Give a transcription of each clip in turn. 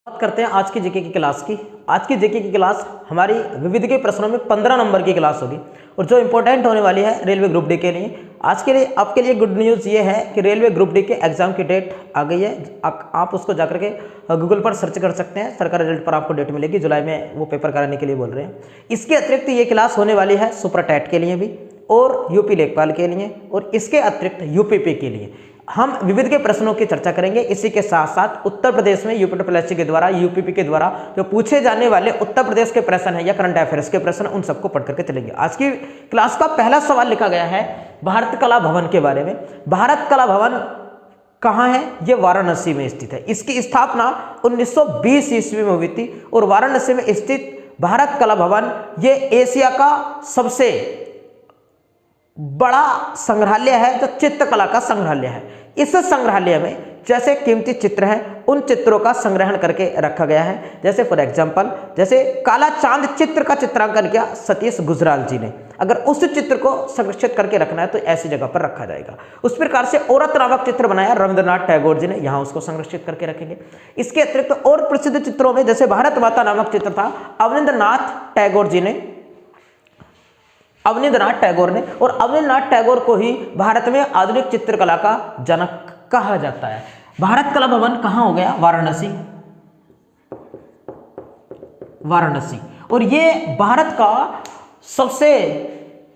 बात करते हैं आज की जीके की क्लास की। आज की जीके की क्लास हमारी विविध के प्रश्नों में 15 नंबर की क्लास होगी और जो इंपॉर्टेंट होने वाली है रेलवे ग्रुप डी के लिए। आज के लिए आपके लिए गुड न्यूज़ ये है कि रेलवे ग्रुप डी के एग्जाम की डेट आ गई है। आप उसको जाकर के गूगल पर सर्च कर सकते हैं। सरकारी रिजल्ट पर आपको डेट मिलेगी, जुलाई में वो पेपर कराने के लिए बोल रहे हैं। इसके अतिरिक्त ये क्लास होने वाली है सुपर टेट के लिए भी और यूपी लेखपाल के लिए और इसके अतिरिक्त यूपीपी के लिए। हम विविध के प्रश्नों की चर्चा करेंगे। इसी के साथ साथ उत्तर प्रदेश में यूपीपीएससी के द्वारा यूपीपी के द्वारा जो पूछे जाने वाले उत्तर प्रदेश के प्रश्न है या करंट अफेयर्स के प्रश्न, उन सबको पढ़ करके चलेंगे। आज की क्लास का पहला सवाल लिखा गया है भारत कला भवन के बारे में। भारत कला भवन कहाँ है? ये वाराणसी में स्थित है। इसकी स्थापना 1920 ईस्वी में हुई थी और वाराणसी में स्थित भारत कला भवन ये एशिया का सबसे बड़ा संग्रहालय है, जो चित्रकला का संग्रहालय है। इस संग्रहालय में जैसे कीमती चित्र हैं उन चित्रों का संग्रहण करके रखा गया है। जैसे फॉर एग्जांपल जैसे काला चांद चित्र का चित्रांकन किया सतीश गुजराल जी ने। अगर उस चित्र को संरक्षित करके रखना है तो ऐसी जगह पर रखा जाएगा। उस प्रकार से औरत नामक चित्र बनाया रविंद्रनाथ टैगोर जी ने, यहाँ उसको संरक्षित करके रखेंगे। इसके अतिरिक्त तो और प्रसिद्ध चित्रों में जैसे भारत माता नामक चित्र था अवनींद्रनाथ टैगोर जी ने, अवनींद्रनाथ टैगोर ने, और अवनींद्रनाथ टैगोर को ही भारत में आधुनिक चित्रकला का जनक कहा जाता है। भारत कला भवन कहाँ हो गया? वाराणसी। वाराणसी। और ये भारत का सबसे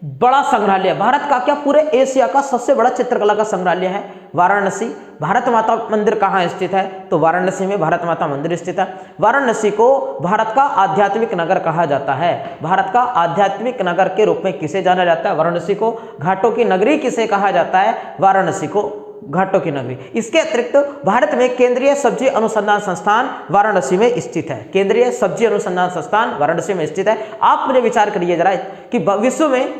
बड़ा संग्रहालय, भारत का क्या पूरे एशिया का सबसे बड़ा चित्रकला का संग्रहालय है वाराणसी। भारत माता मंदिर कहाँ स्थित है? तो वाराणसी में भारत माता मंदिर स्थित है। वाराणसी को भारत का आध्यात्मिक नगर कहा जाता है। भारत का आध्यात्मिक नगर के रूप में किसे जाना जाता है? वाराणसी को। घाटों की नगरी किसे कहा जाता है? वाराणसी को घाटों की नगरी। इसके अतिरिक्त भारत में केंद्रीय सब्जी अनुसंधान संस्थान वाराणसी में स्थित है। केंद्रीय सब्जी अनुसंधान संस्थान वाराणसी में स्थित है। आप मुझे विचार करिए जरा कि विश्व में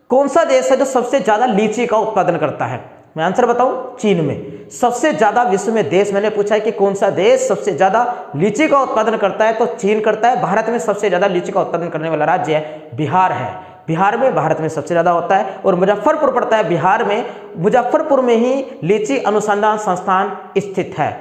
कौन सा देश है जो सबसे ज्यादा लीची का उत्पादन करता है? मैं आंसर बताऊं, चीन में सबसे ज्यादा विश्व में देश मैंने पूछा है कि कौन सा देश सबसे ज्यादा लीची का उत्पादन करता है, तो चीन करता है। भारत में सबसे ज्यादा लीची का उत्पादन करने वाला राज्य है बिहार है। बिहार में भारत में सबसे ज्यादा होता है और मुजफ्फरपुर पड़ता है बिहार में। मुजफ्फरपुर में ही लीची अनुसंधान संस्थान स्थित है।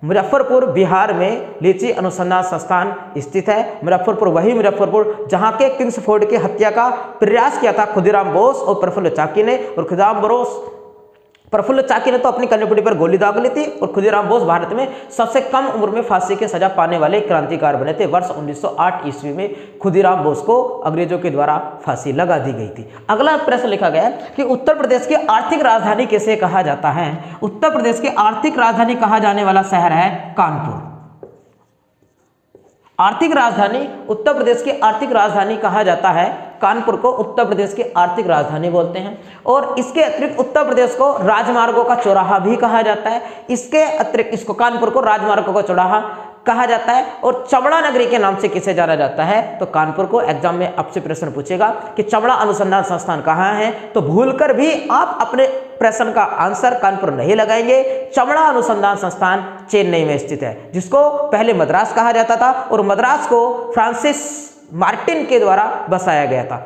मुजफ्फरपुर बिहार में लीची अनुसंधान संस्थान स्थित है। मुजफ्फरपुर वही मुजफ्फरपुर जहां के किंग्सफोर्ड की हत्या का प्रयास किया था खुदीराम बोस और प्रफुल्ल चाकी ने। और प्रफुल्ल चाकी ने तो अपनी कर्णपुटी पर गोली दाग ली थी और खुदीराम बोस भारत में सबसे कम उम्र में फांसी की सजा पाने वाले क्रांतिकार बने थे। वर्ष 1908 ईस्वी में खुदीराम बोस को अंग्रेजों के द्वारा फांसी लगा दी गई थी। अगला प्रश्न लिखा गया है कि उत्तर प्रदेश की आर्थिक राजधानी किसे कहा जाता है? उत्तर प्रदेश की आर्थिक राजधानी कहा जाने वाला शहर है कानपुर। आर्थिक राजधानी, उत्तर प्रदेश की आर्थिक राजधानी कहा जाता है कानपुर को। उत्तर प्रदेश की आर्थिक राजधानी बोलते हैं। और इसके अतिरिक्त उत्तर प्रदेश को राजमार्गों का चौराहा भी कहा जाता है। इसके अतिरिक्त इसको कानपुर को राजमार्गों का चौराहा कहा जाता है। और चमड़ा नगरी के नाम से किसे जाना जाता है? तो कानपुर को। एग्जाम में आपसे प्रश्न पूछेगा कि चमड़ा अनुसंधान संस्थान कहाँ है, तो भूलकर भी आप अपने प्रश्न का आंसर कानपुर नहीं लगाएंगे। चमड़ा अनुसंधान संस्थान चेन्नई में स्थित है, जिसको पहले मद्रास कहा जाता था और मद्रास को फ्रांसिस मार्टिन के द्वारा बसाया गया था।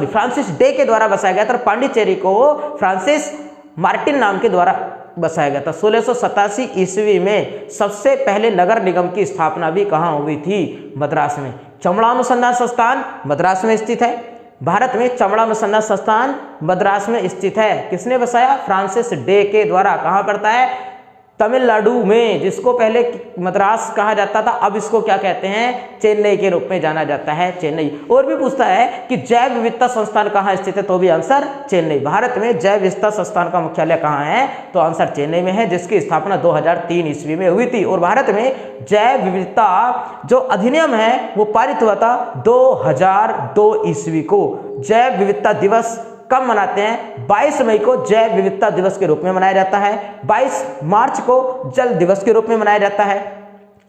फ्रांसिस डे के द्वारा बसाया गया था। पांडिचेरी को फ्रांसिस मार्टिन नाम के द्वारा बसाया गया था। 1687 ईस्वी में सबसे पहले नगर निगम की स्थापना भी कहाँ हुई थी? मद्रास में। चमड़ा अनुसंधान संस्थान मद्रास में स्थित है। भारत में चमड़ा अनुसंधान संस्थान मद्रास में स्थित है। किसने बसाया? फ्रांसिस डे के द्वारा। कहाँ पड़ता है? तमिलनाडु में, जिसको पहले मद्रास कहा जाता था, अब इसको क्या कहते हैं? चेन्नई के रूप में जाना जाता है, चेन्नई। और भी पूछता है कि जैव विविधता संस्थान कहाँ स्थित है, तो भी आंसर चेन्नई। भारत में जैव विविधता संस्थान का मुख्यालय कहाँ है? तो आंसर चेन्नई में है, जिसकी स्थापना 2003 ईस्वी में हुई थी। और भारत में जैव विविधता जो अधिनियम है वो पारित हुआ था 2002 ईस्वी को। जैव विविधता दिवस कब मनाते हैं? 22 मई को जैव विविधता दिवस के रूप में मनाया जाता है। 22 मार्च को जल दिवस के रूप में मनाया जाता है।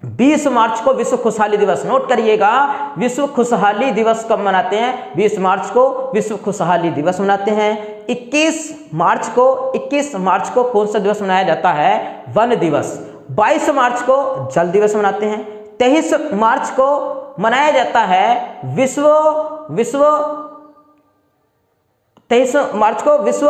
20 मार्च को विश्व खुशहाली दिवस, नोट करिएगा, विश्व खुशहाली दिवस कब मनाते हैं? 20 मार्च को विश्व खुशहाली दिवस मनाते हैं। 21 मार्च को कौन सा दिवस मनाया जाता है? वन दिवस। 22 मार्च को जल दिवस मनाते हैं। 23 मार्च को मनाया जाता है 23 मार्च को विश्व,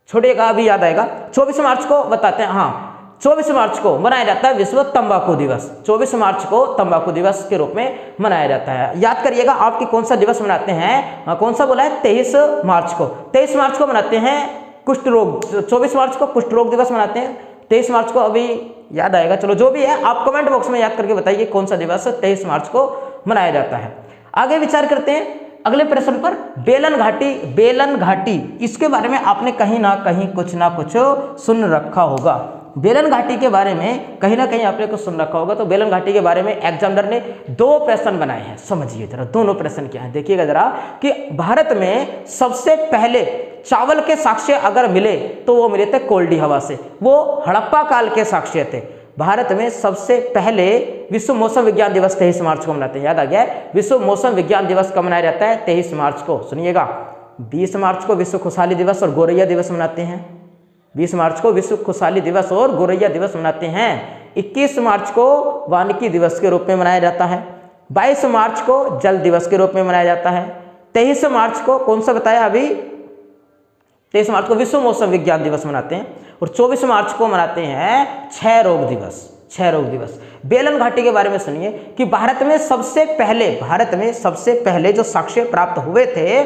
छोड़िएगा अभी याद आएगा, 24 मार्च को बताते हैं, हाँ 24 मार्च को मनाया जाता है विश्व तंबाकू दिवस। 24 मार्च को तंबाकू दिवस के रूप में मनाया जाता है। याद करिएगा आपकी कौन सा दिवस मनाते हैं, कौन सा बोला है, 23 मार्च को। 23 मार्च को मनाते हैं कुष्ठ रोग, 24 मार्च को कुष्ठ रोग दिवस मनाते हैं। 23 मार्च को अभी याद आएगा, चलो जो भी है आप कमेंट बॉक्स में याद करके बताइए कौन सा दिवस 23 मार्च को मनाया जाता है। आगे विचार करते हैं अगले प्रश्न पर। बेलन घाटी, बेलन घाटी इसके बारे में आपने कहीं ना कहीं कुछ ना कुछ सुन रखा होगा। बेलन घाटी के बारे में कहीं ना कहीं आपने कुछ सुन रखा होगा। तो बेलन घाटी के बारे में एग्जामिनर ने 2 प्रश्न बनाए हैं, समझिए जरा दोनों प्रश्न क्या है, देखिएगा जरा कि भारत में सबसे पहले चावल के साक्ष्य अगर मिले तो वो मिले थे कोल्डी हवा से, वो हड़प्पा काल के साक्ष्य थे। भारत में सबसे पहले विश्व मौसम विज्ञान दिवस 23 मार्च को मनाते हैं, याद आ गया है। विश्व मौसम विज्ञान दिवस कब मनाया जाता है, 23 मार्च को। सुनिएगा 20 मार्च को विश्व खुशहाली दिवस और गोरैया दिवस मनाते हैं। 20 मार्च को विश्व खुशहाली दिवस और गोरैया दिवस मनाते हैं। 21 मार्च को वानिकी दिवस के रूप में मनाया जाता है। 22 मार्च को जल दिवस के रूप में मनाया जाता है। 23 मार्च को कौन सा बताया अभी, 23 मार्च को विश्व मौसम विज्ञान दिवस मनाते हैं। और 24 मार्च को मनाते हैं क्षय रोग दिवस, क्षय रोग दिवस। बेलन घाटी के बारे में सुनिए कि भारत में सबसे पहले जो साक्ष्य प्राप्त हुए थे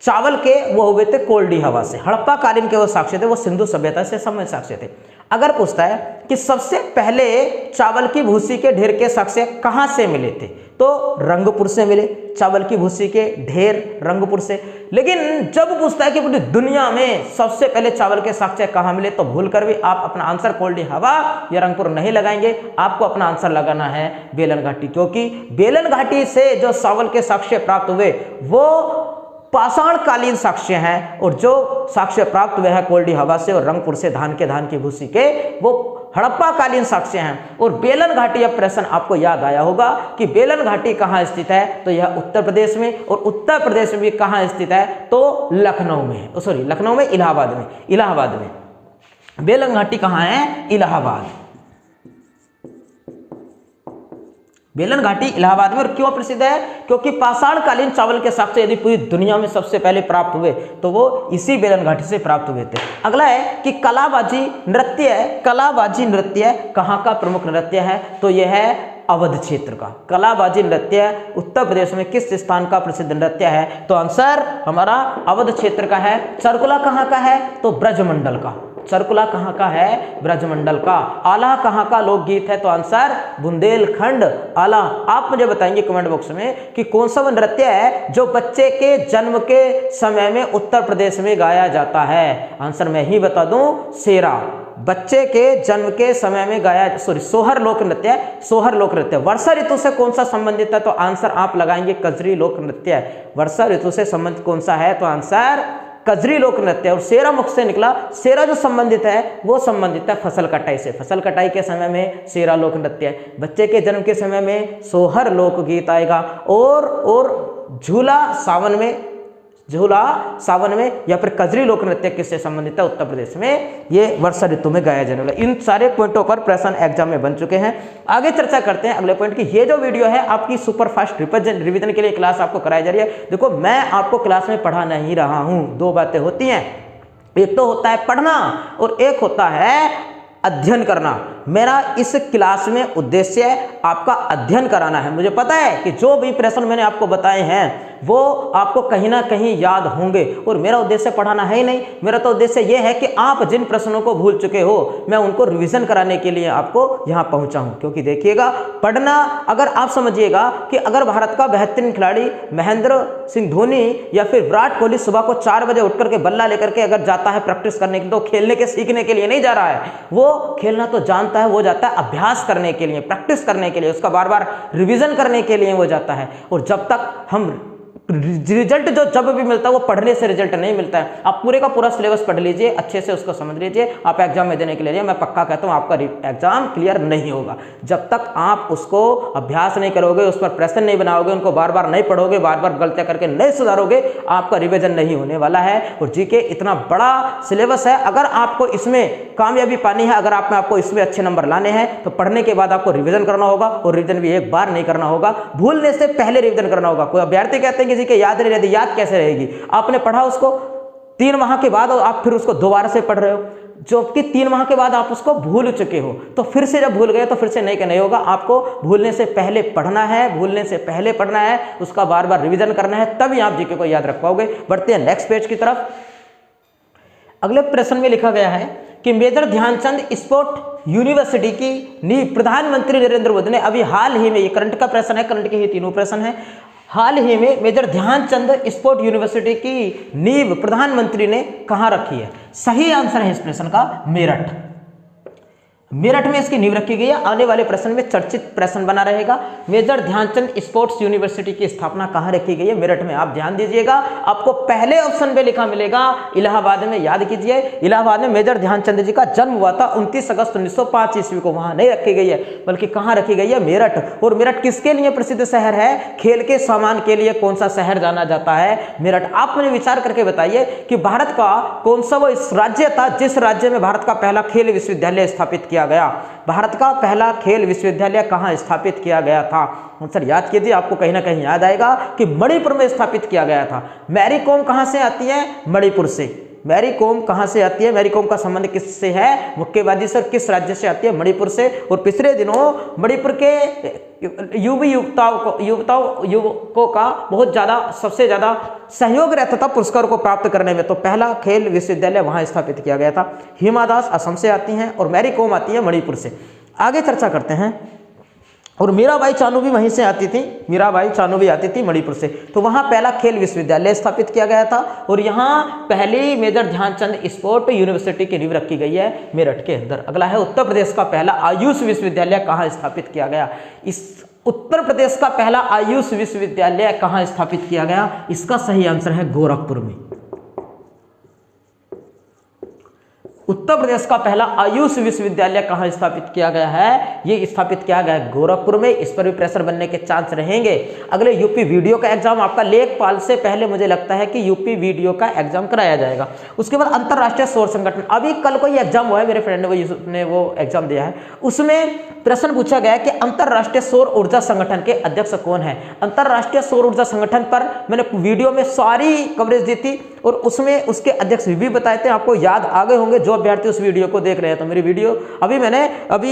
चावल के, वो हुए थे कोल्डी हवा से। हड़प्पा कालीन के वो साक्ष्य थे, वो सिंधु सभ्यता से संबंधित साक्ष्य थे। अगर पूछता है कि सबसे पहले चावल की भूसी के ढेर के साक्ष्य कहाँ से मिले थे, तो रंगपुर से मिले, चावल की भूसी के ढेर रंगपुर से। लेकिन जब पूछता है कि पूरी दुनिया में सबसे पहले चावल के साक्ष्य कहाँ मिले, तो भूल कर भी आप अपना आंसर कोल्डी हवा या रंगपुर नहीं लगाएंगे, आपको अपना आंसर लगाना है बेलन घाटी, क्योंकि बेलन घाटी से जो चावल के साक्ष्य प्राप्त हुए वो पाषाण कालीन साक्ष्य हैं, और जो साक्ष्य प्राप्त हुए हैं कोल्डी हवा से और रंगपुर से धान की भूसी के, वो हड़प्पा कालीन साक्ष्य हैं। और बेलन घाटी, अब प्रश्न आपको याद आया होगा कि बेलन घाटी कहाँ स्थित है, तो यह उत्तर प्रदेश में, और उत्तर प्रदेश में भी कहाँ स्थित है, तो लखनऊ में है, सॉरी लखनऊ में, इलाहाबाद में। बेलन घाटी कहाँ है, इलाहाबाद। बेलन घाटी इलाहाबाद में। और क्यों प्रसिद्ध है, क्योंकि पाषाण कालीन चावल के साक्ष्य यदि पूरी दुनिया में सबसे पहले प्राप्त हुए तो वो इसी बेलन घाटी से प्राप्त हुए थे। अगला है कि कलाबाजी नृत्य, कलाबाजी नृत्य कहाँ का प्रमुख नृत्य है, तो यह है अवध क्षेत्र का। कलाबाजी नृत्य उत्तर प्रदेश में किस स्थान का प्रसिद्ध नृत्य है, तो आंसर हमारा अवध क्षेत्र का है। चरकुला कहाँ का है, तो ब्रजमंडल का। चरकुला कहाँ का है, ब्रजमंडल का। आला कहाँ का लोकगीत है, तो आंसर बुंदेलखंड आला। आप मुझे बताएंगे कमेंट बॉक्स में कि कौन सा नृत्य है जो बच्चे के जन्म के समय में उत्तर प्रदेश में गाया जाता है। आंसर मैं ही बता दूं, सेरा। बच्चे के जन्म के समय में गाया, सोहर लोक नृत्य, सोहर लोक नृत्य। वर्षा ऋतु से कौन सा संबंधित है, तो आंसर आप लगाएंगे कजरी लोक नृत्य। वर्षा ऋतु से संबंधित कौन सा है, तो आंसर कजरी लोक नृत्य। और सेरा मुख से निकला, सेरा जो संबंधित है वो संबंधित है फसल कटाई से। फसल कटाई के समय में सेरा लोक नृत्य है। बच्चे के जन्म के समय में सोहर लोक गीत आएगा। और झूला सावन में, झूला सावन में या फिर कजरी लोक नृत्य किससे संबंधित है, उत्तर प्रदेश में, ये वर्षा ऋतु में गाया जाने वाला। इन सारे पॉइंटों पर प्रश्न एग्जाम में बन चुके हैं। आगे चर्चा करते हैं अगले पॉइंट की। ये जो वीडियो है आपकी सुपर फास्ट रिवीजन के लिए क्लास आपको कराई जा रही है। देखो मैं आपको क्लास में पढ़ा नहीं रहा हूं, 2 बातें होती हैं, एक तो होता है पढ़ना और एक होता है अध्ययन करना। मेरा इस क्लास में उद्देश्य आपका अध्ययन कराना है। मुझे पता है कि जो भी प्रश्न मैंने आपको बताए हैं वो आपको कहीं ना कहीं याद होंगे, और मेरा उद्देश्य पढ़ाना है ही नहीं। मेरा तो उद्देश्य ये है कि आप जिन प्रश्नों को भूल चुके हो मैं उनको रिवीजन कराने के लिए आपको यहाँ पहुँचा हूँ। क्योंकि देखिएगा पढ़ना, अगर आप समझिएगा कि अगर भारत का बेहतरीन खिलाड़ी महेंद्र सिंह धोनी या फिर विराट कोहली सुबह को 4 बजे उठ करके बल्ला लेकर के अगर जाता है प्रैक्टिस करने के लिए, तो खेलने के सीखने के लिए नहीं जा रहा है। वो खेलना तो जानता है, वो जाता है अभ्यास करने के लिए, प्रैक्टिस करने के लिए, उसका बार बार रिवीजन करने के लिए वो जाता है। और जब तक हम रिजल्ट जो जब भी मिलता है वो पढ़ने से रिजल्ट नहीं मिलता है। आप पूरे का पूरा सिलेबस पढ़ लीजिए, अच्छे से उसको समझ लीजिए, आप एग्जाम में देने के लिए, मैं पक्का कहता हूँ आपका एग्जाम क्लियर नहीं होगा जब तक आप उसको अभ्यास नहीं करोगे, उस पर प्रश्न नहीं बनाओगे, उनको बार बार नहीं पढ़ोगे, बार बार गलतियां करके नहीं सुधारोगे, आपका रिवीजन नहीं होने वाला है। और जीके इतना बड़ा सिलेबस है, अगर आपको इसमें कामयाबी पानी है, अगर आपको इसमें अच्छे नंबर लाने हैं तो पढ़ने के बाद आपको रिवीजन करना होगा, और रिवीजन भी एक बार नहीं करना होगा, भूलने से पहले रिवीजन करना होगा। कोई अभ्यर्थी कहते हैं किसी के याद नहीं रहती, याद कैसे रहेगी? आपने पढ़ा उसको 3 माह के बाद और आप फिर उसको दोबारा से पढ़ रहे हो। जो कि 3 माह के बाद आप उसको भूल चुके हो, तो फिर से जब भूल गए तो फिर से नहीं होगा। आपको भूलने से पहले पढ़ना है, भूलने से पहले पढ़ना है, उसका बार बार रिवीजन करना है, तभी आप जीके को याद रख पाओगे। बढ़ते हैं नेक्स्ट पेज की तरफ। अगले प्रश्न में लिखा गया है कि मेजर ध्यानचंद स्पोर्ट यूनिवर्सिटी की नींव प्रधानमंत्री नरेंद्र मोदी ने अभी हाल ही में, ये करंट का प्रश्न है, करंट के ही तीनों प्रश्न है, हाल ही में मेजर ध्यानचंद स्पोर्ट यूनिवर्सिटी की नींव प्रधानमंत्री ने कहां रखी है? सही आंसर है इस प्रश्न का मेरठ। मेरठ में इसकी नींव रखी गई है। आने वाले प्रश्न में चर्चित प्रश्न बना रहेगा। मेजर ध्यानचंद स्पोर्ट्स यूनिवर्सिटी की स्थापना कहां रखी गई है? मेरठ में। आप ध्यान दीजिएगा, आपको पहले ऑप्शन पे लिखा मिलेगा इलाहाबाद में। याद कीजिए, इलाहाबाद में मेजर ध्यानचंद जी का जन्म हुआ था 29 अगस्त 1905 ईस्वी को। वहां नहीं रखी गई है, बल्कि कहां रखी गई है? मेरठ। और मेरठ किसके लिए प्रसिद्ध शहर है? खेल के सामान के लिए कौन सा शहर जाना जाता है? मेरठ। आप मुझे विचार करके बताइए कि भारत का कौन सा वो राज्य था जिस राज्य में भारत का पहला खेल विश्वविद्यालय स्थापित किया गया? भारत का पहला खेल विश्वविद्यालय कहां स्थापित किया गया था? आंसर याद कीजिए, आपको कहीं ना कहीं याद आएगा कि मणिपुर में स्थापित किया गया था। मैरी कॉम कहां से आती है? मणिपुर से। मैरी कॉम कहां से आती है? मैरी कॉम का संबंध किससे है? मुक्केबाजी से। किस राज्य से आती है? मणिपुर से। और पिछले दिनों मणिपुर के युवकों का बहुत ज्यादा, सबसे ज्यादा सहयोग रहता था पुरस्कार को प्राप्त करने में, तो पहला खेल विश्वविद्यालय वहां स्थापित किया गया था। हिमा दास असम से आती हैं और मैरी कॉम आती है मणिपुर से। आगे चर्चा करते हैं। और मीराबाई चानू भी वहीं से आती थी, मीराबाई चानू भी आती थी मणिपुर से। तो वहां पहला खेल विश्वविद्यालय स्थापित किया गया था और यहां पहली मेजर ध्यानचंद स्पोर्ट यूनिवर्सिटी की नींव रखी गई है मेरठ के अंदर। अगला है उत्तर प्रदेश का पहला आयुष विश्वविद्यालय कहां स्थापित किया गया? इस उत्तर प्रदेश का पहला आयुष विश्वविद्यालय कहां स्थापित किया गया? इसका सही आंसर है गोरखपुर में। उत्तर प्रदेश का पहला आयुष विश्वविद्यालय कहां स्थापित किया गया है? ये स्थापित किया गया है गोरखपुर में। इस पर भी प्रेशर बनने के चांस रहेंगे। अगले यूपी वीडियो का एग्जाम आपका लेखपाल से पहले मुझे लगता है कि यूपी वीडियो का एग्जाम कराया जाएगा। उसके बाद अंतरराष्ट्रीय सौर संगठन, अभी कल को ये एग्जाम हुआ है, मेरे फ्रेंड ने वो एग्जाम दिया है। उसमें प्रश्न पूछा गया कि अंतरराष्ट्रीय सौर ऊर्जा संगठन के अध्यक्ष कौन है? अंतरराष्ट्रीय सौर ऊर्जा संगठन पर मैंने वीडियो में सारी कवरेज दी थी और उसमें उसके अध्यक्ष भी बताए थे। आपको याद आ गए होंगे जो अभ्यर्थी उस वीडियो को देख रहे हैं। तो मेरी वीडियो अभी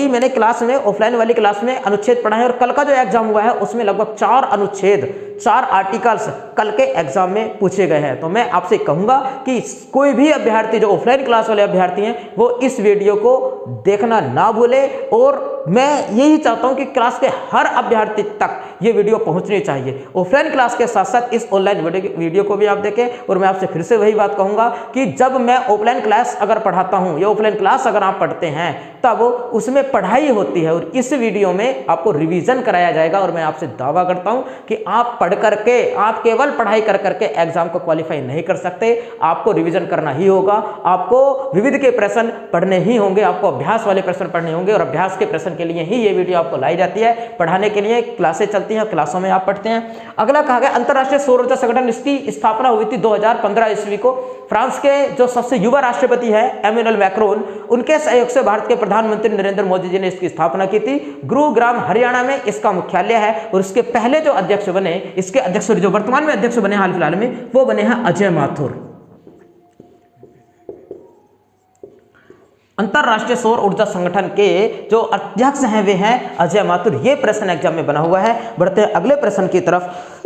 मैंने क्लास में, ऑफलाइन वाली क्लास में अनुच्छेद पढ़ा है और कल का जो एग्जाम हुआ है उसमें लगभग 4 अनुच्छेद, 4 आर्टिकल्स कल के एग्जाम में पूछे गए हैं। तो मैं आपसे कहूंगा कि कोई भी अभ्यर्थी, जो ऑफलाइन क्लास वाले अभ्यर्थी हैं, वो इस वीडियो को देखना ना भूले। और मैं यही चाहता हूं कि क्लास के हर अभ्यर्थी तक ये वीडियो पहुंचनी चाहिए। ऑफलाइन क्लास के साथ साथ इस ऑनलाइन वीडियो को भी आप देखें। और मैं आपसे फिर से वही बात कहूंगा कि जब मैं ऑफलाइन क्लास अगर पढ़ाता हूं या ऑफलाइन क्लास अगर आप पढ़ते हैं तब उसमें पढ़ाई होती है और इस वीडियो में आपको रिवीजन कराया जाएगा। और मैं आपसे दावा करता हूं कि आप पढ़ करके, आप केवल पढ़ाई कर करके एग्जाम को क्वालिफाई नहीं कर सकते। आपको रिवीजन करना ही होगा, आपको विविध के प्रश्न पढ़ने ही होंगे, आपको अभ्यास वाले प्रश्न पढ़ने होंगे और अभ्यास के प्रश्न के लिए ही ये वीडियो आपको लाई जाती है। पढ़ाने के लिए क्लासें चलती हैं, क्लासों में आप पढ़ते हैं। अगला कहा गया अंतरराष्ट्रीय सौर ऊर्जा संगठन, इसकी स्थापना हुई थी 2015 ईस्वी को। फ्रांस के जो सबसे युवा राष्ट्रपति है एमेनुएल मैक्रोन, उनके सहयोग से भारत के प्रधानमंत्री नरेंद्र मोदी जी ने इसकी स्थापना की थी। गुरुग्राम हरियाणा में इसका मुख्यालय है और इसके पहले जो अध्यक्ष बने, इसके अध्यक्ष जो वर्तमान में अध्यक्ष बने हाल फिलहाल में, वो बने हैं अजय माथुर। अंतरराष्ट्रीय सौर ऊर्जा संगठन के जो अध्यक्ष हैं वे हैं अजय माथुर। ये प्रश्न एग्जाम में बना हुआ है। बढ़ते हैं अगले प्रश्न की तरफ।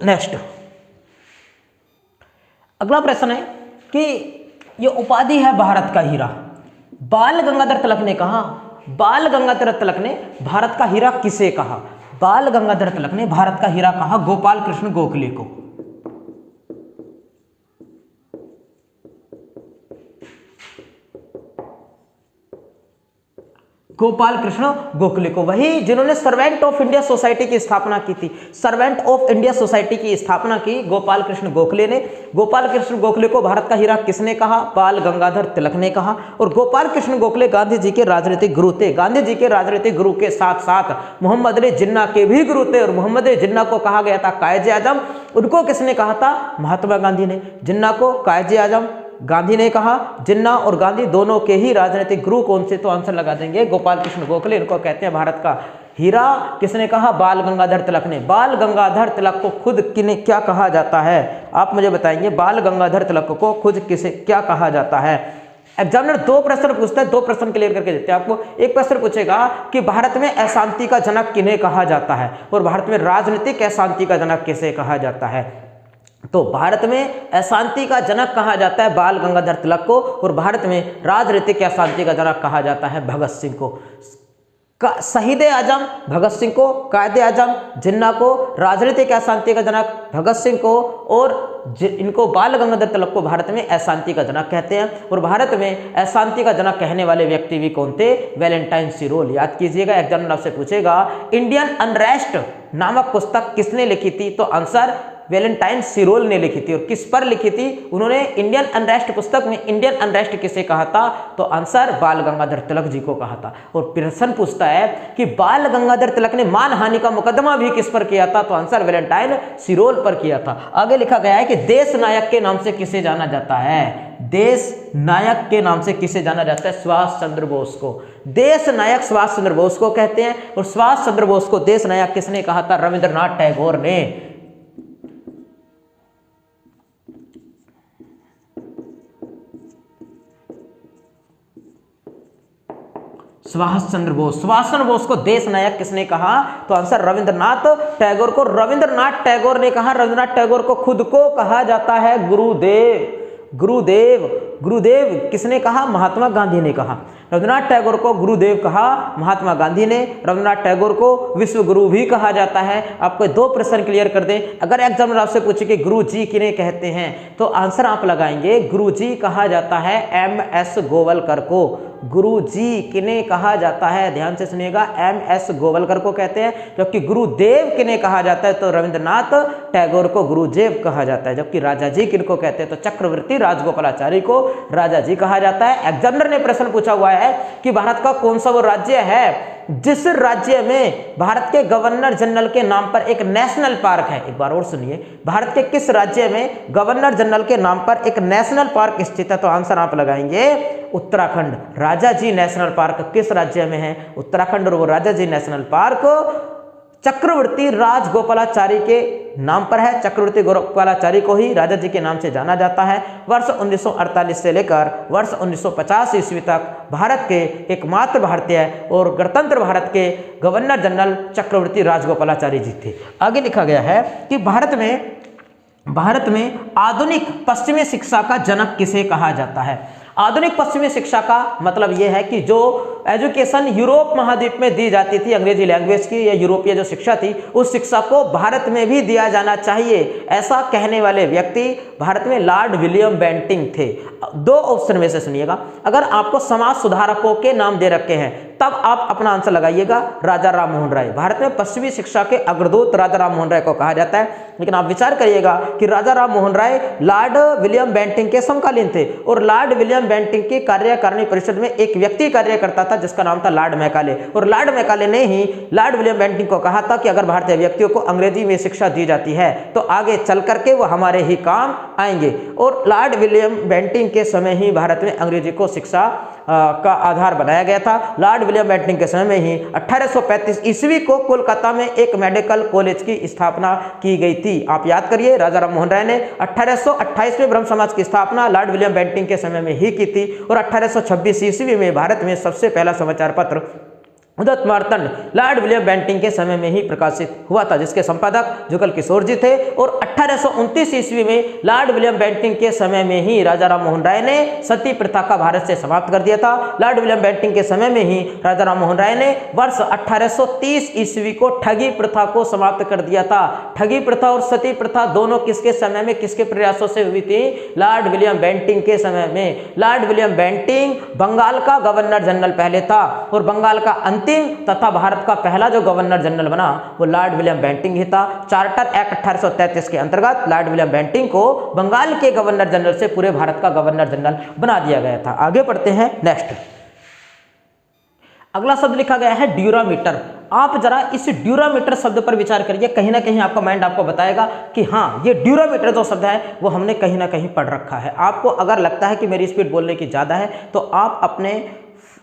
नेक्स्ट अगला प्रश्न है कि ये उपाधि है भारत का हीरा। बाल गंगाधर तिलक ने कहा, बाल गंगाधर तिलक ने भारत का हीरा किसे कहा? बाल गंगाधर तिलक ने भारत का हीरा कहा गोपाल कृष्ण गोखले को। गोपाल कृष्ण गोखले को, वही जिन्होंने सर्वेंट ऑफ इंडिया सोसाइटी की स्थापना की थी। सर्वेंट ऑफ इंडिया सोसाइटी की स्थापना की गोपाल कृष्ण गोखले ने। गोपाल कृष्ण गोखले को भारत का हीरा किसने कहा? बाल गंगाधर तिलक ने कहा। और गोपाल कृष्ण गोखले गांधी जी के राजनीतिक गुरु थे। गांधी जी के राजनीतिक गुरु के साथ साथ मोहम्मद अली जिन्ना के भी गुरु थे और मोहम्मद अली जिन्ना को कहा गया था कायजे आजम। उनको किसने कहा था? महात्मा गांधी ने। जिन्ना को कायजे आजम गांधी ने कहा। जिन्ना और गांधी दोनों के ही राजनीतिक गुरु कौन से? तो आंसर लगा देंगे गोपाल कृष्ण गोखले। इनको कहते हैं भारत का हीरा। किसने कहा? बाल गंगाधर तिलक ने। बाल गंगाधर तिलक को खुद किन्हें क्या कहा जाता है? आप मुझे बताएंगे बाल गंगाधर तिलक को खुद किसे क्या कहा जाता है? एग्जामिनर 2 प्रश्न पूछता है, 2 प्रश्न क्लियर करके देते हैं आपको। एक प्रश्न पूछेगा कि भारत में अशांति का जनक किन्हें कहा जाता है, और भारत में राजनीतिक अशांति का जनक किसे कहा जाता है। तो भारत में अशांति का जनक कहा जाता है बाल गंगाधर तिलक को, और भारत में राजनीतिक अशांति का जनक कहा जाता है भगत सिंह को। शहीद आजम भगत सिंह को, कायदे आजम जिन्ना को, राजनीतिक अशांति का जनक भगत सिंह को, और इनको बाल गंगाधर तिलक को भारत में अशांति का जनक कहते हैं। और भारत में अशांति का जनक कहने वाले व्यक्ति भी कौन थे, वैलेंटाइन सिरोल। याद कीजिएगा, एग्जामिनर आपसे पूछेगा इंडियन अनरेस्ट नामक पुस्तक किसने लिखी थी, तो आंसर वैलेंटाइन सिरोल ने लिखी थी। और किस पर लिखी थी उन्होंने, इंडियन अनरेस्ट पुस्तक में इंडियन अनरेस्ट किसे कहा था, तो आंसर बाल गंगाधर तिलक जी को कहा था। और प्रश्न पूछता है कि बाल गंगाधर तिलक ने मानहानि का मुकदमा भी किस पर किया था, तो आंसर वैलेंटाइन सिरोल पर किया था। आगे लिखा गया है कि देश नायक के नाम से किसे जाना जाता है, देश नायक के नाम से किसे जाना जाता है, सुभाष चंद्र बोस को। देश नायक सुभाष चंद्र बोस को कहते हैं। और सुभाष चंद्र बोस को देश नायक किसने कहा था, रविंद्रनाथ टैगोर ने। सुभाष चंद्र बोस को देश नायक किसने कहा, तो आंसर रविंद्रनाथ टैगोर को। रविंद्रनाथ टैगोर ने कहा, रविंद्रनाथ टैगोर को खुद को कहा जाता है गुरुदेव किसने कहा, महात्मा गांधी ने कहा। रविंद्रनाथ टैगोर को गुरुदेव कहा महात्मा गांधी ने। रविंद्रनाथ टैगोर को विश्व गुरु भी कहा जाता है। आपको 2 प्रश्न क्लियर कर दें। अगर एग्जामिनर आपसे पूछे कि गुरु जी किन्हें कहते हैं, तो आंसर आप लगाएंगे गुरु जी कहा जाता है MS गोवलकर को। गुरु जी किन्हें कहा जाता है, ध्यान से सुनिएगा, MS गोवलकर को कहते हैं। जबकि गुरुदेव किन्हें कहा जाता है, तो रविंद्रनाथ टैगोर को गुरुदेव कहा जाता है। जबकि राजा जी किनको कहते हैं, तो चक्रवर्ती राजगोपालाचारी को राजा जी कहा जाता है। एग्जामिनर ने प्रश्न पूछा हुआ है कि भारत का कौन सा वो राज्य है जिस राज्य में भारत के गवर्नर जनरल के नाम पर एक नेशनल पार्क है। एक बार और सुनिए, भारत के किस राज्य में गवर्नर जनरल के नाम पर एक नेशनल पार्क स्थित है, तो आंसर आप लगाएंगे उत्तराखंड। राजा जी नेशनल पार्क किस राज्य में है, उत्तराखंड। और वो राजा जी नेशनल पार्क चक्रवर्ती राजगोपालाचारी के नाम पर है। चक्रवर्ती गोपालाचारी को ही राजा जी के नाम से जाना जाता है। वर्ष 1948 से लेकर वर्ष 1950 ईस्वी तक भारत के एकमात्र भारतीय और गणतंत्र भारत के गवर्नर जनरल चक्रवर्ती राजगोपालाचारी जी थे। आगे लिखा गया है कि भारत में आधुनिक पश्चिमी शिक्षा का जनक किसे कहा जाता है। आधुनिक पश्चिमी शिक्षा का मतलब यह है कि जो एजुकेशन यूरोप महाद्वीप में दी जाती थी अंग्रेजी लैंग्वेज की, या यूरोपीय जो शिक्षा थी, उस शिक्षा को भारत में भी दिया जाना चाहिए, ऐसा कहने वाले व्यक्ति भारत में लॉर्ड विलियम बेंटिंक थे। 2 ऑप्शन में से सुनिएगा। अगर आपको समाज सुधारकों के नाम दे रखे हैं, तब आप अपना आंसर लगाइएगा राजा राम मोहन राय। भारत में पश्चिमी शिक्षा के अग्रदूत राजा राम मोहन राय को कहा जाता है। लेकिन आप विचार करिएगा कि राजा Ram Mohan Roy Lord William Bentinck के समकालीन थे, और लॉर्ड विलियम बेंटिंक की कार्यकारिणी परिषद में एक व्यक्ति कार्य करता था जिसका नाम था लॉर्ड मैकाले। और लॉर्ड मैकाले ने ही लॉर्ड विलियम बेंटिंक को कहा था कि अगर भारतीय व्यक्तियों को अंग्रेजी में शिक्षा दी जाती है तो आगे चल करके वो हमारे ही काम आएंगे। और लॉर्ड विलियम बेंटिंक के समय ही भारत में अंग्रेजी को शिक्षा का आधार बनाया गया था। लॉर्ड विलियम बेंटिंक के समय में ही 1835 ईस्वी को कोलकाता में एक मेडिकल कॉलेज की स्थापना की गई थी। आप याद करिए, राजा राम मोहन राय ने 1828 में ब्रह्म समाज की स्थापना लॉर्ड विलियम बेंटिंक के समय में ही की थी। और 1826 ईस्वी में भारत में सबसे पहला समाचार पत्र उदत मार्तंड लॉर्ड विलियम बेंटिंक के समय में ही प्रकाशित हुआ था, जिसके संपादक जुगल किशोर जी थे। और 1829 ईस्वी में लॉर्ड विलियम बेंटिंक के समय में ही राजा राम मोहन राय ने सती प्रथा का भारत से समाप्त कर दिया था। लॉर्ड विलियम बेंटिंक के समय में ही राजा राम मोहन राय ने वर्ष 1830 ईस्वी को ठगी प्रथा को समाप्त कर दिया था। ठगी प्रथा और सती प्रथा दोनों किसके समय में, किसके प्रयासों से हुई थी, लॉर्ड विलियम बेंटिंक के समय में। लॉर्ड विलियम बेंटिंक बंगाल का गवर्नर जनरल पहले था, और बंगाल का अंतिम तथा भारत का पहला जो गवर्नर जनरल बना वो लॉर्ड विलियम बेंटिंक ही था। चार्टर एक्ट 1833 के अंतर्गत लॉर्ड विलियम बेंटिंक को बंगाल के गवर्नर जनरल से पूरे भारत का गवर्नर जनरल बना दिया गया था। आगे बढ़ते हैं नेक्स्ट। अगला शब्द लिखा गया है ड्यूरामीटर। आप जरा इस ड्यूरामीटर शब्द पर विचार करिए। कहीं ना कहीं आपका माइंड आपको बताएगा कि हाँ, ये ड्यूरामीटर जो शब्द है वो हमने कहीं ना कहीं पढ़ रखा है। आपको अगर लगता है कि मेरी स्पीड बोलने की ज़्यादा है तो आप अपने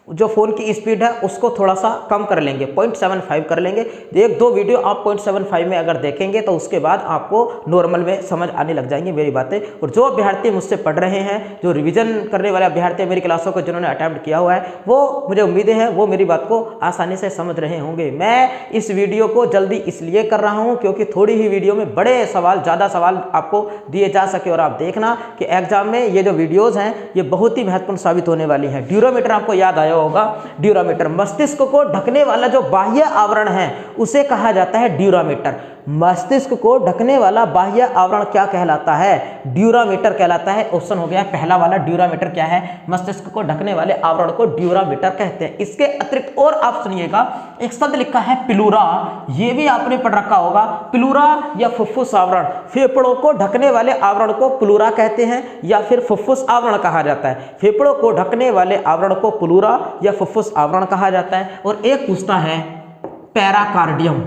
जो फ़ोन की स्पीड है उसको थोड़ा सा कम कर लेंगे, 0.75 कर लेंगे। एक दो वीडियो आप 0.75 में अगर देखेंगे तो उसके बाद आपको नॉर्मल में समझ आने लग जाएंगी मेरी बातें। और जो अभ्यर्थी मुझसे पढ़ रहे हैं, जो रिवीजन करने वाले अभ्यर्थी मेरी क्लासों को जिन्होंने अटैम्प्ट किया हुआ है, वो मुझे उम्मीदें हैं वो मेरी बात को आसानी से समझ रहे होंगे। मैं इस वीडियो को जल्दी इसलिए कर रहा हूँ क्योंकि थोड़ी ही वीडियो में बड़े सवाल, ज़्यादा सवाल आपको दिए जा सके। और आप देखना कि एग्जाम में ये जो वीडियोज़ हैं ये बहुत ही महत्वपूर्ण साबित होने वाली हैं। ड्यूरोमीटर आपको याद आया होगा। ड्यूरोमीटर मस्तिष्क को ढकने वाला जो बाह्य आवरण है उसे कहा जाता है ड्यूरोमीटर। मस्तिष्क को ढकने वाला बाह्य आवरण क्या कहलाता है? ड्यूरोमीटर कहलाता है। ऑप्शन हो गया पहला वाला, ड्यूरोमीटर क्या है? मस्तिष्क को ढकने वाले आवरण को ड्यूरोमीटर कहते हैं। इसके अतिरिक्त और आप सुनिएगा, एक शब्द लिखा है प्लूरा, ये भी आपने पढ़ रखा होगा। प्लूरा या फुफ्फुस आवरण, फेफड़ों को ढकने वाले आवरण को प्लूरा कहते हैं या फिर फुफ्फुस आवरण कहा जाता है। फेफड़ों को ढकने वाले आवरण को प्लूरा या फुफ्फुस आवरण कहा जाता है। और एक पूछता है पैराकार्डियम।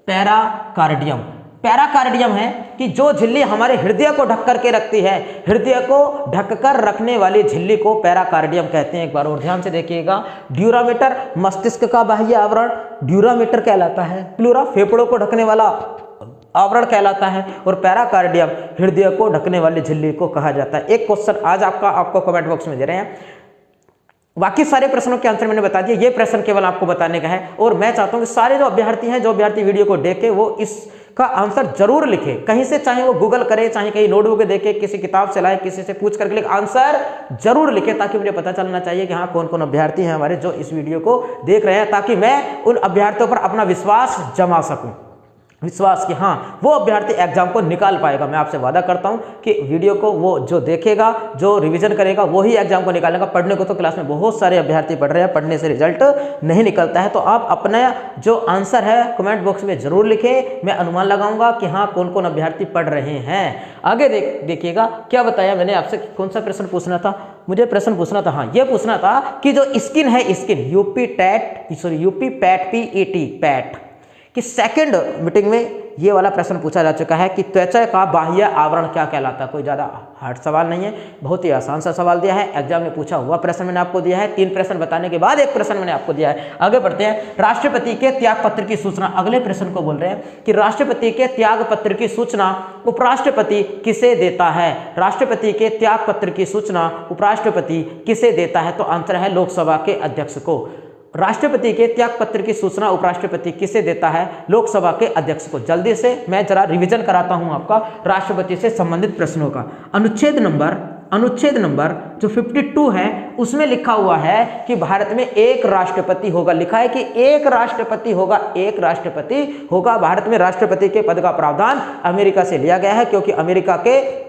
पैराकार्डियम, पैराकार्डियम है कि जो झिल्ली हमारे हृदय को ढक करके रखती है, हृदय को ढककर रखने वाली झिल्ली को पैराकार्डियम कहते हैं। एक बार और ध्यान से देखिएगा, ड्यूरोमीटर मस्तिष्क का बाह्य आवरण ड्यूरोमीटर कहलाता है, प्लूरा फेफड़ों को ढकने वाला आवरण कहलाता है और पैराकार्डियम हृदय को ढकने वाली झिल्ली को कहा जाता है। एक क्वेश्चन आज आपको कमेंट बॉक्स में दे रहे हैं, बाकी सारे प्रश्नों के आंसर मैंने बता दिए, ये प्रश्न केवल आपको बताने का है। और मैं चाहता हूं कि सारे जो अभ्यर्थी हैं, जो अभ्यर्थी वीडियो को देखे वो इसका आंसर जरूर लिखे, कहीं से, चाहे वो गूगल करे, चाहे कहीं नोटबुक देखे, किसी किताब से लाए, किसी से पूछ करके लिखे, आंसर जरूर लिखे, ताकि मुझे पता चलना चाहिए कि हाँ कौन कौन अभ्यर्थी हैं हमारे जो इस वीडियो को देख रहे हैं, ताकि मैं उन अभ्यर्थियों पर अपना विश्वास जमा सकूं, विश्वास कि हाँ वो अभ्यर्थी एग्जाम को निकाल पाएगा। मैं आपसे वादा करता हूं कि वीडियो को वो जो देखेगा, जो रिवीजन करेगा, वो ही एग्जाम को निकालेगा। पढ़ने को तो क्लास में बहुत सारे अभ्यर्थी पढ़ रहे हैं, पढ़ने से रिजल्ट नहीं निकलता है। तो आप अपना जो आंसर है कमेंट बॉक्स में जरूर लिखें, मैं अनुमान लगाऊंगा कि हाँ कौन कौन अभ्यर्थी पढ़ रहे हैं। आगे देखिएगा क्या बताया मैंने आपसे, कौन सा प्रश्न पूछना था मुझे? प्रश्न पूछना था, हाँ ये पूछना था कि जो स्किन है, skin UP PAT PET PAT कि सेकंड मीटिंग में ये वाला प्रश्न पूछा जा चुका है कि त्वचा का बाह्य आवरण क्या कहलाता है। कोई ज़्यादा हार्ड सवाल नहीं है, बहुत ही आसान सा सवाल दिया है, एग्जाम में पूछा हुआ प्रश्न मैंने आपको दिया है। 3 प्रश्न बताने के बाद एक प्रश्न मैंने आपको दिया है। आगे बढ़ते हैं, राष्ट्रपति के त्याग पत्र की सूचना, अगले प्रश्न को बोल रहे हैं कि राष्ट्रपति के त्याग पत्र की सूचना उपराष्ट्रपति किसे देता है? राष्ट्रपति के त्याग पत्र की सूचना उपराष्ट्रपति किसे देता है? तो आंसर है लोकसभा के अध्यक्ष को। राष्ट्रपति के त्याग पत्र की सूचना उपराष्ट्रपति किसे देता है? लोकसभा के अध्यक्ष को। जल्दी से मैं जरा रिवीजन कराता हूं आपका राष्ट्रपति से संबंधित प्रश्नों का। अनुच्छेद नंबर जो 52 है उसमें लिखा हुआ है कि भारत में एक राष्ट्रपति होगा। लिखा है कि एक राष्ट्रपति होगा। भारत में राष्ट्रपति के पद का प्रावधान अमेरिका से लिया गया है, क्योंकि अमेरिका के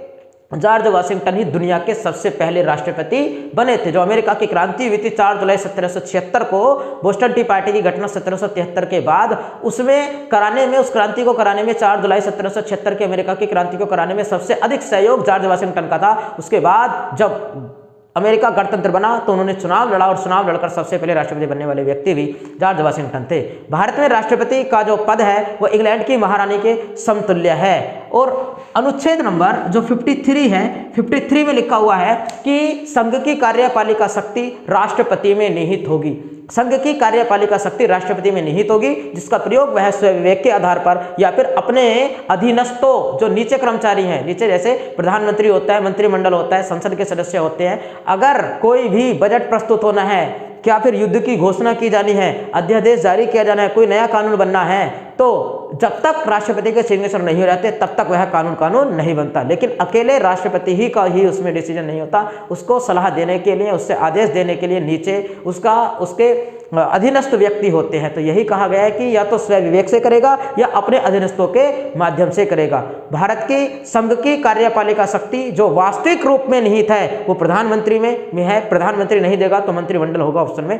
जॉर्ज वाशिंगटन ही दुनिया के सबसे पहले राष्ट्रपति बने थे। जो अमेरिका की क्रांति हुई थी 4 जुलाई 1776 को, बोस्टन टी पार्टी की घटना 1773 के बाद, उसमें कराने में, उस क्रांति को कराने में 4 जुलाई 1776 के अमेरिका की क्रांति को कराने में सबसे अधिक सहयोग जॉर्ज वाशिंगटन का था। उसके बाद जब अमेरिका गणतंत्र बना तो उन्होंने चुनाव लड़ा और चुनाव लड़कर सबसे पहले राष्ट्रपति बनने वाले व्यक्ति भी जॉर्ज वाशिंगटन थे। भारत में राष्ट्रपति का जो पद है वो इंग्लैंड की महारानी के समतुल्य है। और अनुच्छेद नंबर जो 53 है, 53 में लिखा हुआ है कि संघ की कार्यपालिका शक्ति राष्ट्रपति में निहित होगी। संघ की कार्यपालिका शक्ति राष्ट्रपति में निहित होगी, जिसका प्रयोग वह स्वविवेक के आधार पर या फिर अपने अधीनस्थों, जो नीचे कर्मचारी हैं, नीचे जैसे प्रधानमंत्री होता है, मंत्रिमंडल होता है, संसद के सदस्य होते हैं, अगर कोई भी बजट प्रस्तुत होना है, क्या फिर युद्ध की घोषणा की जानी है, अध्यादेश जारी किया जाना है, कोई नया कानून बनना है, तो जब तक राष्ट्रपति के सिग्नेचर नहीं हो जाते तब तक वह कानून नहीं बनता। लेकिन अकेले राष्ट्रपति ही का ही उसमें डिसीजन नहीं होता, उसको सलाह देने के लिए, उससे आदेश देने के लिए नीचे उसके अधीनस्थ व्यक्ति होते हैं। तो यही कहा गया है कि या तो स्वयं विवेक से करेगा या अपने अधीनस्थों के माध्यम से करेगा। भारत की संघ की कार्यपालिका शक्ति जो वास्तविक रूप में निहित है वो प्रधानमंत्री में है। प्रधानमंत्री नहीं देगा तो मंत्रिमंडल होगा ऑप्शन में।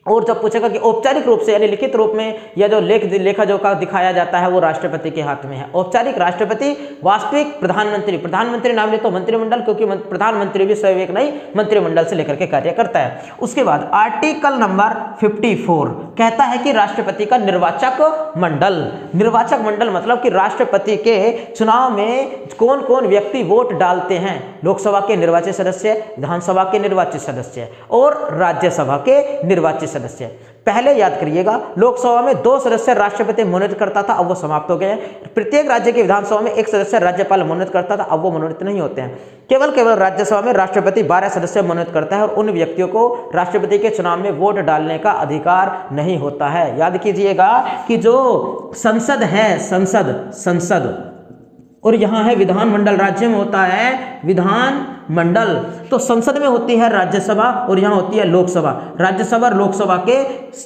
और जब पूछेगा कि औपचारिक रूप से यानी लिखित रूप में या जो लेखा जोखा दिखाया जाता है वो राष्ट्रपति के हाथ में है। औपचारिक राष्ट्रपति, वास्तविक प्रधानमंत्री नाम ले तो मंत्रिमंडल, क्योंकि प्रधानमंत्री भी स्वयं नहीं मंत्रिमंडल से लेकर के कार्य करता है। उसके बाद आर्टिकल नंबर 54 कहता है कि राष्ट्रपति का निर्वाचक मंडल मतलब कि राष्ट्रपति के चुनाव में कौन कौन व्यक्ति वोट डालते हैं, लोकसभा के निर्वाचित सदस्य, विधानसभा के निर्वाचित सदस्य और राज्यसभा के निर्वाचित सदस्य। पहले याद करिएगा, लोकसभा में 2 सदस्य राष्ट्रपति मनोनीत करता था, अब वो समाप्त हो गए हैं। प्रत्येक राज्य की विधानसभा में 1 सदस्य राज्यपाल मनोनीत करता था, अब वो मनोनीत नहीं होते हैं। केवल राज्यसभा में राष्ट्रपति 12 सदस्य मनोनीत करता है और उन व्यक्तियों को राष्ट्रपति के चुनाव में वोट डालने का अधिकार नहीं होता है। याद कीजिएगा कि जो संसद है, संसद और यहाँ है विधानमंडल, राज्य में होता है विधानमंडल, तो संसद में होती है राज्यसभा और यहाँ होती है लोकसभा। राज्यसभा और लोकसभा के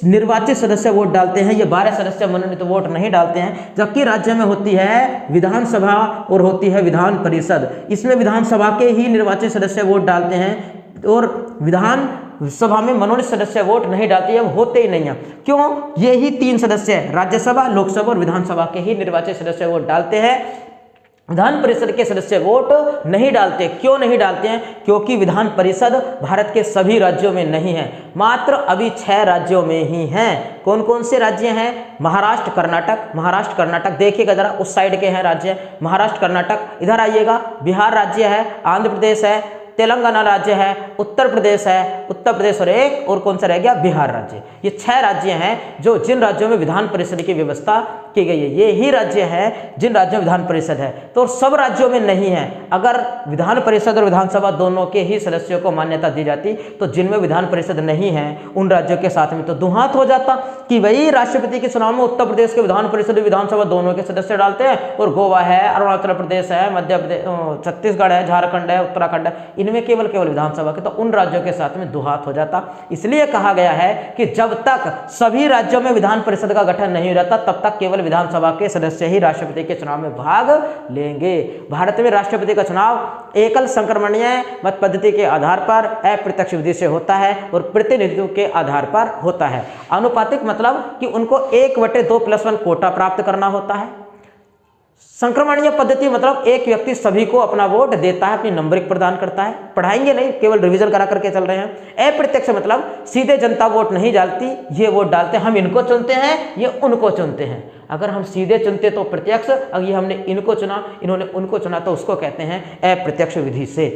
निर्वाचित सदस्य वोट डालते हैं, ये 12 सदस्य मनोनीत वोट नहीं डालते हैं। जबकि राज्य में होती है विधानसभा और होती है विधान परिषद, इसमें विधानसभा के ही निर्वाचित सदस्य वोट डालते हैं और विधानसभा में मनोनीत सदस्य वोट नहीं डालते हैं, होते ही नहीं है। क्यों? ये ही 3 सदस्य राज्यसभा, लोकसभा और विधानसभा के ही निर्वाचित सदस्य वोट डालते हैं, विधान परिषद के सदस्य वोट नहीं डालते। क्यों नहीं डालते हैं? क्योंकि विधान परिषद भारत के सभी राज्यों में नहीं है, मात्र अभी 6 राज्यों में ही हैं। कौन कौन से राज्य हैं? महाराष्ट्र, कर्नाटक देखिएगा जरा, उस साइड के हैं राज्य, महाराष्ट्र, कर्नाटक। इधर आइएगा, बिहार राज्य है, आंध्र प्रदेश है, तेलंगाना राज्य है, उत्तर प्रदेश और एक और कौन सा रह गया? बिहार राज्य। ये 6 राज्य हैं जो जिन राज्यों में विधान परिषद की व्यवस्था की गई है। ये ही राज्य हैं जिन राज्यों में विधान परिषद है, तो सब राज्यों में नहीं है। अगर विधान परिषद और विधानसभा दोनों के ही सदस्यों को मान्यता दी जाती तो जिनमें विधान परिषद नहीं है उन राज्यों के साथ में तो दुहात हो जाता कि वही राष्ट्रपति के चुनाव में उत्तर प्रदेश के विधान परिषद और विधानसभा दोनों के सदस्य डालते हैं और गोवा है, अरुणाचल प्रदेश है, मध्य प्रदेश, छत्तीसगढ़ है, झारखंड है, उत्तराखंड है, इनमें केवल विधानसभा के, तो उन राज्यों के साथ में दुहात हो जाता। इसलिए कहा गया है कि जब तक सभी राज्यों में विधान परिषद का गठन नहीं रहता तब तक केवल विधानसभा के सदस्य ही राष्ट्रपति के चुनाव में भाग लेंगे। भारत में राष्ट्रपति का चुनाव एकल संक्रमणीय मत पद्धति के आधार पर अप्रत्यक्ष विधि से होता है और प्रतिनिधित्व के आधार पर होता है। आनुपातिक मतलब कि उनको 1/2+1 कोटा प्राप्त करना होता है। संक्रमणीय पद्धति मतलब एक व्यक्ति सभी को अपना वोट देता है, अपनी नंबरिंग प्रदान करता है। पढ़ाएंगे नहीं, केवल रिवीजन करा करके चल रहे हैं। अप्रत्यक्ष मतलब सीधे जनता वोट नहीं डालती, ये वोट डालते हैं, हम इनको चुनते हैं, ये उनको चुनते हैं। अगर हम सीधे चुनते तो प्रत्यक्ष, अगर ये हमने इनको चुना, इन्होंने उनको चुना, तो उसको कहते हैं अप्रत्यक्ष विधि से।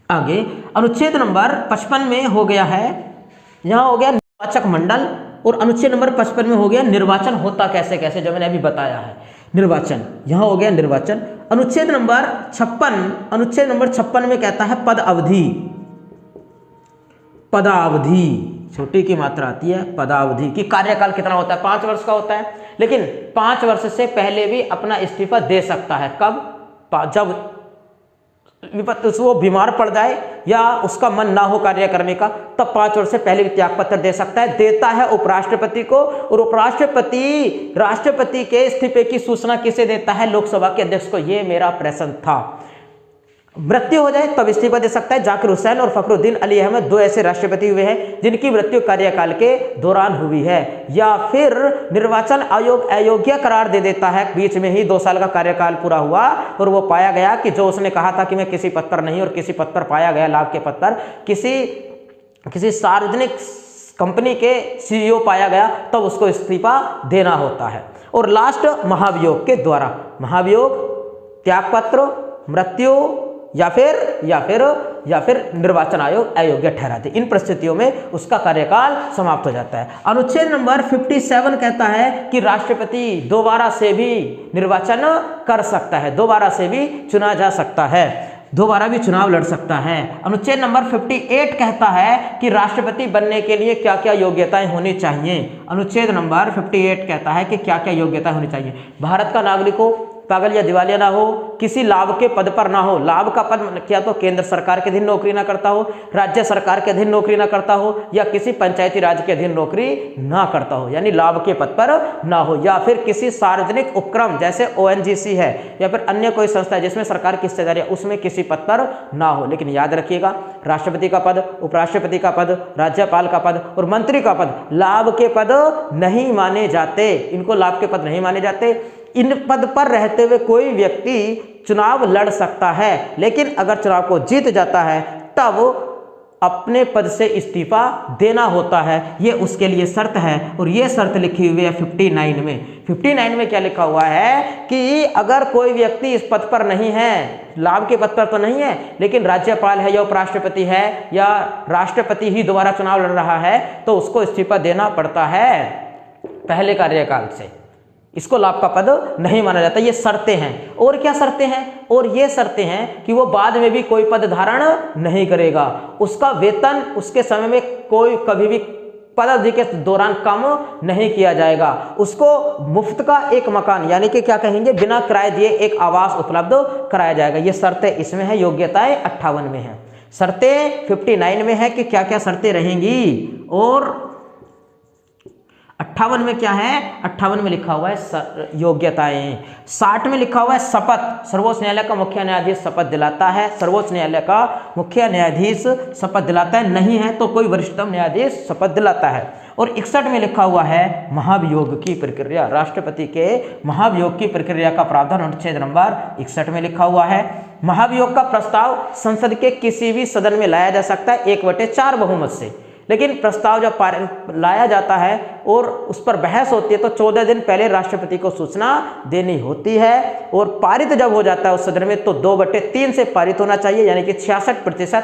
आगे अनुच्छेद नंबर 55 में हो गया है, यहाँ हो गया निर्वाचक मंडल, और अनुच्छेद नंबर 55 में हो गया निर्वाचन होता कैसे कैसे, जो मैंने अभी बताया है। निर्वाचन, यहाँ हो गया निर्वाचन। अनुच्छेद नंबर 56 में कहता है पदावधि, छोटी की मात्रा आती है, पदावधि की कार्यकाल कितना होता है? 5 वर्ष का होता है, लेकिन 5 वर्ष से पहले भी अपना इस्तीफा दे सकता है। कब? जब वो बीमार पड़ जाए या उसका मन ना हो कार्य करने का, तब 5 वर्ष से पहले भी त्याग पत्र दे सकता है। देता है उपराष्ट्रपति को, और उपराष्ट्रपति राष्ट्रपति के इस्तीफे की सूचना किसे देता है? लोकसभा के अध्यक्ष को। ये मेरा प्रश्न था। मृत्यु हो जाए तब इस्तीफा दे सकता है। जाकिर हुसैन और फखरुद्दीन अली अहमद 2 ऐसे राष्ट्रपति हुए हैं जिनकी मृत्यु कार्यकाल के दौरान हुई है। या फिर निर्वाचन आयोग अयोग्य करार दे देता है, बीच में ही 2 साल का कार्यकाल पूरा हुआ और वो पाया गया कि जो उसने कहा था कि मैं किसी पद पर नहीं, और किसी पद पर पाया गया, लाभ के पद पर, किसी सार्वजनिक कंपनी के CEO पाया गया, तब उसको इस्तीफा देना होता है। और लास्ट महाभियोग के द्वारा, महाभियोग, त्यागपत्र, मृत्यु या फिर निर्वाचन आयोग अयोग्य ठहरा दे, इन परिस्थितियों में उसका कार्यकाल समाप्त हो जाता है। अनुच्छेद नंबर 57 कहता है कि राष्ट्रपति दोबारा से भी निर्वाचन कर सकता है, दोबारा से भी चुना जा सकता है, दोबारा भी चुनाव लड़ सकता है। अनुच्छेद नंबर 58 कहता है कि राष्ट्रपति बनने के लिए क्या क्या योग्यताएं होनी चाहिए। अनुच्छेद नंबर 58 कहता है कि क्या क्या योग्यताएं होनी चाहिए। भारत का नागरिक हो, पागल या दिवालिया ना हो, किसी लाभ के पद पर ना हो, लाभ का पद क्या तो केंद्र सरकार के अधीन नौकरी ना करता हो, राज्य सरकार के अधीन नौकरी ना करता हो, या किसी पंचायती राज के अधीन नौकरी ना करता हो, यानी लाभ के पद पर ना हो, या फिर किसी सार्वजनिक उपक्रम जैसे ONGC है या फिर अन्य कोई संस्था है जिसमें सरकार की हिस्सेदारी है, उसमें किसी पद पर ना हो। लेकिन याद रखिएगा, राष्ट्रपति का पद, उपराष्ट्रपति का पद, राज्यपाल का पद और मंत्री का पद लाभ के पद नहीं माने जाते, इनको लाभ के पद नहीं माने जाते। इन पद पर रहते हुए कोई व्यक्ति चुनाव लड़ सकता है, लेकिन अगर चुनाव को जीत जाता है तब अपने पद से इस्तीफा देना होता है, ये उसके लिए शर्त है। और ये शर्त लिखी हुई है 59 में। 59 में क्या लिखा हुआ है कि अगर कोई व्यक्ति इस पद पर नहीं है, लाभ के पद पर तो नहीं है, लेकिन राज्यपाल है या उपराष्ट्रपति है या राष्ट्रपति ही दोबारा चुनाव लड़ रहा है, तो उसको इस्तीफा देना पड़ता है पहले कार्यकाल से। इसको लाभ का पद नहीं माना जाता। ये शर्तें हैं। और क्या शर्तें हैं? और ये शर्तें हैं कि वो बाद में भी कोई पद धारण नहीं करेगा, उसका वेतन उसके समय में कोई कभी भी पद अवधि के दौरान कम नहीं किया जाएगा, उसको मुफ्त का एक मकान यानी कि क्या कहेंगे बिना किराए दिए एक आवास उपलब्ध कराया जाएगा। ये शर्तें इसमें है। योग्यताएं 58 में है, शर्तें 59 में है कि क्या क्या शर्तें रहेंगी। और 58 में क्या है? 58 में लिखा हुआ है योग्यताएं। 60 में लिखा हुआ है शपथ। सर्वोच्च न्यायालय का मुख्य न्यायाधीश शपथ दिलाता है। सर्वोच्च न्यायालय का मुख्य न्यायाधीश शपथ दिलाता है, नहीं है तो कोई वरिष्ठतम न्यायाधीश शपथ दिलाता है। और 61 में लिखा हुआ है महाभियोग की प्रक्रिया। राष्ट्रपति के महाभियोग की प्रक्रिया का प्रावधान अनुच्छेद नंबर 61 में लिखा हुआ है। महाभियोग का प्रस्ताव संसद के किसी भी सदन में लाया जा सकता है 1/4 बहुमत से। लेकिन प्रस्ताव जब लाया जाता है और उस पर बहस होती है तो 14 दिन पहले राष्ट्रपति को सूचना देनी होती है। और पारित जब हो जाता है उस सदन में तो 2/3 से पारित होना चाहिए, यानी कि 66%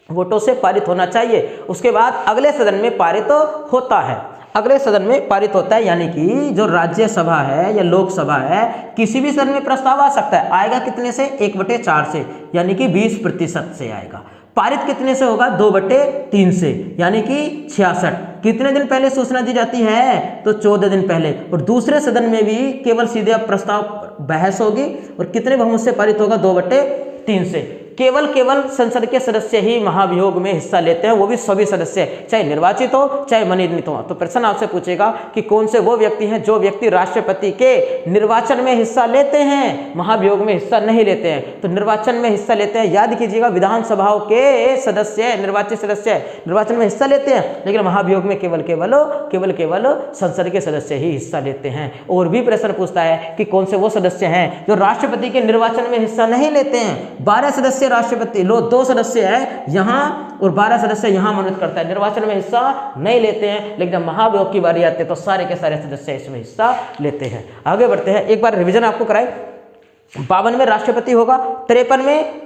वोटों से पारित होना चाहिए। उसके बाद अगले सदन में पारित होता है, अगले सदन में पारित होता है। यानी कि जो राज्यसभा है या लोकसभा है, किसी भी सदन में प्रस्ताव आ सकता है। आएगा कितने से? 1/4 से, यानी कि 20% से आएगा। पारित कितने से होगा? 2/3 से, यानी कि 66। कितने दिन पहले सूचना दी जाती है? तो 14 दिन पहले। और दूसरे सदन में भी केवल सीधे प्रस्ताव बहस होगी और कितने बहुमत से पारित होगा? 2/3 से। केवल संसद के सदस्य ही महाभियोग में हिस्सा लेते हैं, वो भी सभी सदस्य, चाहे निर्वाचित हो चाहे मनोनीत हो। तो प्रश्न आपसे पूछेगा कि कौन से वो व्यक्ति हैं जो व्यक्ति राष्ट्रपति के निर्वाचन में हिस्सा लेते हैं, महाभियोग में हिस्सा नहीं लेते हैं। तो निर्वाचन में हिस्सा लेते हैं, याद कीजिएगा विधानसभाओं के सदस्य, निर्वाचित सदस्य निर्वाचन में हिस्सा लेते हैं, लेकिन महाभियोग में केवल संसद के सदस्य ही हिस्सा लेते हैं। और भी प्रश्न पूछता है कि कौन से वो सदस्य हैं जो राष्ट्रपति के निर्वाचन में हिस्सा नहीं लेते हैं। 12 सदस्य राष्ट्रपति, लो 2 सदस्य है यहाँ और 12 सदस्य यहाँ मनोनीत करता है, निर्वाचन में हिस्सा नहीं लेते हैं। लेकिन जब महाभियोग की बारी आती है तो सारे के सारे सदस्य इसमें हिस्सा लेते हैं। आगे बढ़ते हैं, एक बार रिवीजन आपको कराए। 52 में राष्ट्रपति होगा, 53 में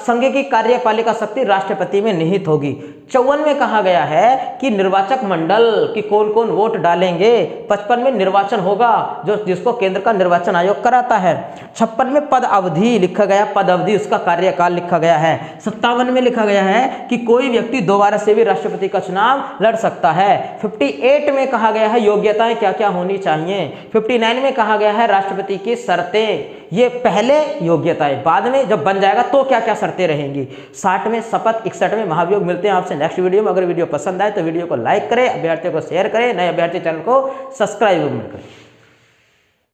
संघ की कार्यपालिका शक्ति राष्ट्रपति में निहित होगी। 54 में कहा गया है कि निर्वाचक मंडल की कौन कौन वोट डालेंगे। 55 में निर्वाचन होगा जिसको केंद्र का निर्वाचन आयोग कराता है। 56 में पद अवधि लिखा गया, पद अवधि उसका कार्यकाल लिखा गया है। 57 में लिखा गया है कि कोई व्यक्ति दोबारा से भी राष्ट्रपति का चुनाव लड़ सकता है। 58 में कहा गया है योग्यताएं क्या क्या होनी चाहिए। 59 में कहा गया है राष्ट्रपति की शर्तें, ये पहले योग्यताएं, बाद में जब बन जाएगा तो क्या क्या शर्तें रहेंगी। 60 में शपथ, 61 में महाभियोग। मिलते हैं आपसे नेक्स्ट वीडियो में। अगर वीडियो पसंद आए तो वीडियो को लाइक करें, अभ्यर्थियों को शेयर करें, नए अभ्यर्थी चैनल को सब्सक्राइब करें।